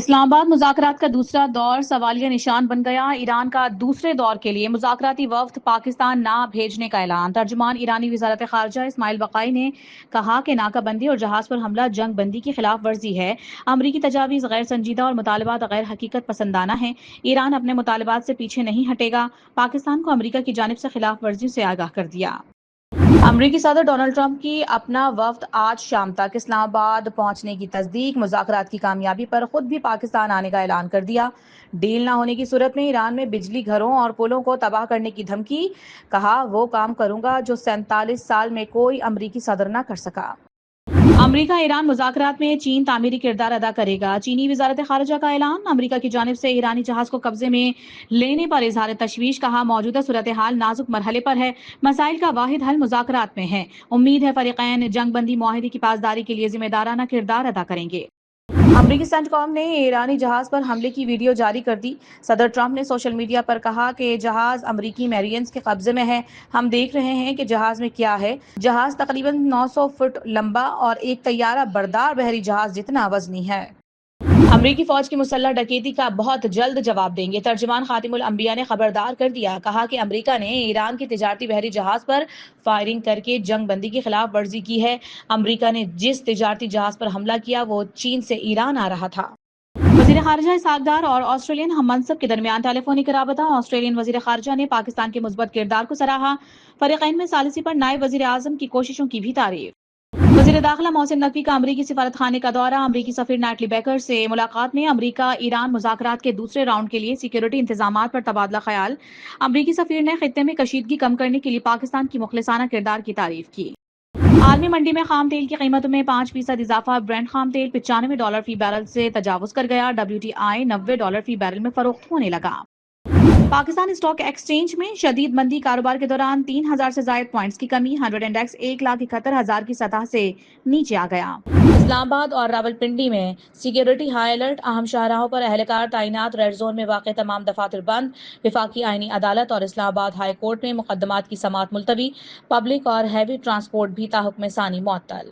اسلام آباد مذاکرات کا دوسرا دور سوالیہ نشان بن گیا۔ ایران کا دوسرے دور کے لیے مذاکراتی وفد پاکستان نہ بھیجنے کا اعلان۔ ترجمان ایرانی وزارت خارجہ اسماعیل بقائی نے کہا کہ ناکہ بندی اور جہاز پر حملہ جنگ بندی کی خلاف ورزی ہے۔ امریکی تجاویز غیر سنجیدہ اور مطالبات غیر حقیقت پسندانہ ہیں۔ ایران اپنے مطالبات سے پیچھے نہیں ہٹے گا۔ پاکستان کو امریکہ کی جانب سے خلاف ورزی سے آگاہ کر دیا۔ امریکی صدر ڈونلڈ ٹرمپ کی اپنا وفد آج شام تک اسلام آباد پہنچنے کی تصدیق۔ مذاکرات کی کامیابی پر خود بھی پاکستان آنے کا اعلان کر دیا۔ ڈیل نہ ہونے کی صورت میں ایران میں بجلی گھروں اور پلوں کو تباہ کرنے کی دھمکی۔ کہا وہ کام کروں گا جو 47 سال میں کوئی امریکی صدر نہ کر سکا۔ امریکہ ایران مذاکرات میں چین تعمیری کردار ادا کرے گا۔ چینی وزارت خارجہ کا اعلان۔ امریکہ کی جانب سے ایرانی جہاز کو قبضے میں لینے پر اظہار تشویش۔ کہا موجودہ صورتحال نازک مرحلے پر ہے۔ مسائل کا واحد حل مذاکرات میں ہے۔ امید ہے فریقین جنگ بندی معاہدے کی پاسداری کے لیے ذمہ دارانہ کردار ادا کریں گے۔ امریکی سینٹکام نے ایرانی جہاز پر حملے کی ویڈیو جاری کر دی۔ صدر ٹرمپ نے سوشل میڈیا پر کہا کہ جہاز امریکی میرینز کے قبضے میں ہے۔ ہم دیکھ رہے ہیں کہ جہاز میں کیا ہے۔ جہاز تقریباً 900 فٹ لمبا اور ایک طیارہ بردار بحری جہاز جتنا وزنی ہے۔ امریکی فوج کی مسلح ڈکیتی کا بہت جلد جواب دیں گے۔ ترجمان خاتم الانبیاء نے خبردار کر دیا۔ کہا کہ امریکہ نے ایران کے تجارتی بحری جہاز پر فائرنگ کر کے جنگ بندی کی خلاف ورزی کی ہے۔ امریکہ نے جس تجارتی جہاز پر حملہ کیا وہ چین سے ایران آ رہا تھا۔ وزیر خارجہ اسحاق ڈار اور آسٹریلین ہم منصب کے درمیان ٹیلی فونک رابطہ۔ آسٹریلین وزیر خارجہ نے پاکستان کے مثبت کردار کو سراہا۔ فریقین میں ثالثی پر نائب وزیر اعظم کی کوششوں کی بھی تعریف۔ وزیر داخلہ محسن نقوی کا امریکی سفارت خانے کا دورہ۔ امریکی سفیر نیٹلی بیکر سے ملاقات میں امریکہ ایران مذاکرات کے دوسرے راؤنڈ کے لیے سیکیورٹی انتظامات پر تبادلہ خیال۔ امریکی سفیر نے خطے میں کشیدگی کم کرنے کے لیے پاکستان کی مخلصانہ کردار کی تعریف کی۔ عالمی منڈی میں خام تیل کی قیمتوں میں 5% اضافہ۔ برنٹ خام تیل $95 فی بیرل سے تجاوز کر گیا۔ WTI $90 فی بیرل میں فروخت ہونے لگا۔ پاکستان اسٹاک ایکسچینج میں شدید مندی۔ کاروبار کے دوران 3000 سے زائد پوائنٹس کی کمی۔ 100 انڈیکس 1,71,000 کی سطح سے نیچے آ گیا۔ اسلام آباد اور راولپنڈی میں سیکیورٹی ہائی الرٹ۔ اہم شاہراہوں پر اہلکار تعینات۔ ریڈ زون میں واقع تمام دفاتر بند۔ وفاقی آئینی عدالت اور اسلام آباد ہائی کورٹ میں مقدمات کی سماعت ملتوی۔ پبلک اور ہیوی ٹرانسپورٹ بھی تاحکم ثانی معطل۔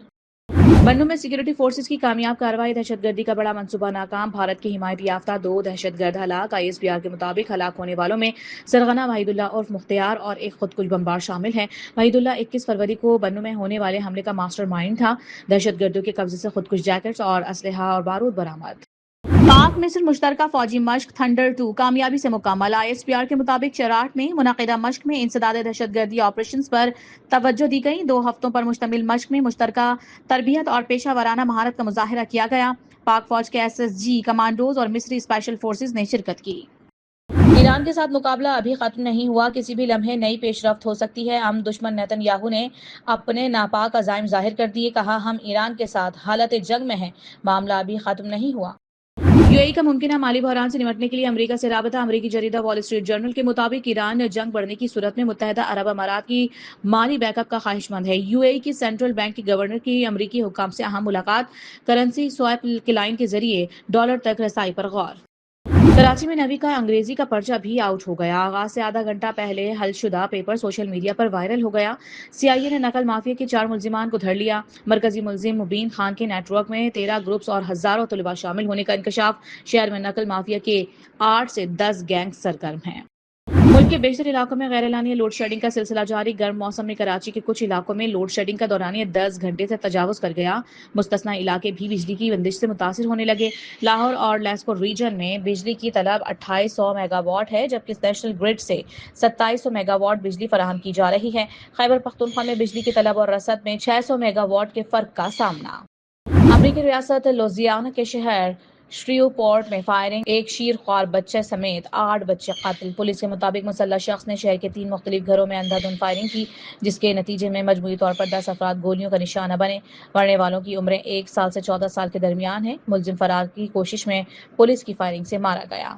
بنوں میں سیکیورٹی فورسز کی کامیاب کارروائی۔ دہشت گردی کا بڑا منصوبہ ناکام۔ بھارت کی حمایت یافتہ 2 دہشت گرد ہلاک۔ ISPR کے مطابق ہلاک ہونے والوں میں سرغنہ وحید اللہ عرف مختار اور ایک خودکش بمبار شامل ہیں۔ وحید اللہ 21 فروری کو بنوں میں ہونے والے حملے کا ماسٹر مائنڈ تھا۔ دہشت گردوں کے قبضے سے خودکش جیکٹس اور اسلحہ اور بارود برآمد۔ پاک مصر مشترکہ فوجی مشق تھنڈر 2 کامیابی سے مکمل۔ ISPR کے مطابق چراٹ میں منعقدہ مشق میں انسداد دہشت گردی آپریشنز پر توجہ دی گئی۔ 2 ہفتوں پر مشتمل مشق میں مشترکہ تربیت اور پیشہ ورانہ مہارت کا مظاہرہ کیا گیا۔ پاک فوج کے SSG کمانڈوز اور مصری اسپیشل فورسز نے شرکت کی۔ ایران کے ساتھ مقابلہ ابھی ختم نہیں ہوا۔ کسی بھی لمحے نئی پیش رفت ہو سکتی ہے۔ ہم دشمن نیتن یاہو نے اپنے ناپاک عزائم ظاہر کر دیے۔ کہا ہم ایران کے ساتھ حالت جنگ میں ہیں۔ معاملہ ابھی ختم نہیں ہوا۔ UAE کا ممکنہ مالی بحران سے نمٹنے کے لیے امریکہ سے رابطہ۔ امریکی جریدہ وال اسٹریٹ جرنل کے مطابق ایران جنگ بڑھنے کی صورت میں متحدہ عرب امارات کی مالی بیک اپ کا خواہش مند ہے۔ UAE کی سینٹرل بینک کے گورنر کی امریکی حکام سے اہم ملاقات۔ کرنسی سوائپ لائن کے ذریعے ڈالر تک رسائی پر غور۔ کراچی میں نوی کا انگریزی کا پرچہ بھی آؤٹ ہو گیا۔ آغاز سے آدھا گھنٹہ پہلے حل شدہ پیپر سوشل میڈیا پر وائرل ہو گیا۔ CIA نے نقل مافیا کے 4 ملزمان کو دھر لیا۔ مرکزی ملزم مبین خان کے نیٹ ورک میں 13 گروپس اور ہزاروں طلباء شامل ہونے کا انکشاف۔ شہر میں نقل مافیا کے 8 سے 10 گینگ سرگرم ہیں۔ ملک کے بیشتر علاقوں میں غیر اعلانیہ لوڈ شیڈنگ کا سلسلہ جاری۔ گرم موسم میں کراچی کے کچھ علاقوں میں لوڈ شیڈنگ کا دورانیہ 10 گھنٹے سے تجاوز کر گیا۔ مستثنی علاقے بھی بجلی کی بندش سے متاثر ہونے لگے۔ لاہور اور لیسپور ریجن میں بجلی کی طلب 2800 میگا واٹ ہے، جبکہ نیشنل گرڈ سے 2700 میگا واٹ بجلی فراہم کی جا رہی ہے۔ خیبر پختونخوا میں بجلی کی طلب اور رسد میں 600 میگا واٹ کے فرق کا سامنا۔ امریکی ریاست لوزیانا کے شہر شریو پورٹ میں فائرنگ۔ ایک شیر خوار بچے سمیت 8 بچے قتل۔ پولیس کے مطابق مسلح شخص نے شہر کے 3 مختلف گھروں میں اندھا دھند فائرنگ کی، جس کے نتیجے میں مجموعی طور پر 10 افراد گولیوں کا نشانہ بنے۔ مرنے والوں کی عمریں 1 سال سے 14 سال کے درمیان ہیں۔ ملزم فرار کی کوشش میں پولیس کی فائرنگ سے مارا گیا۔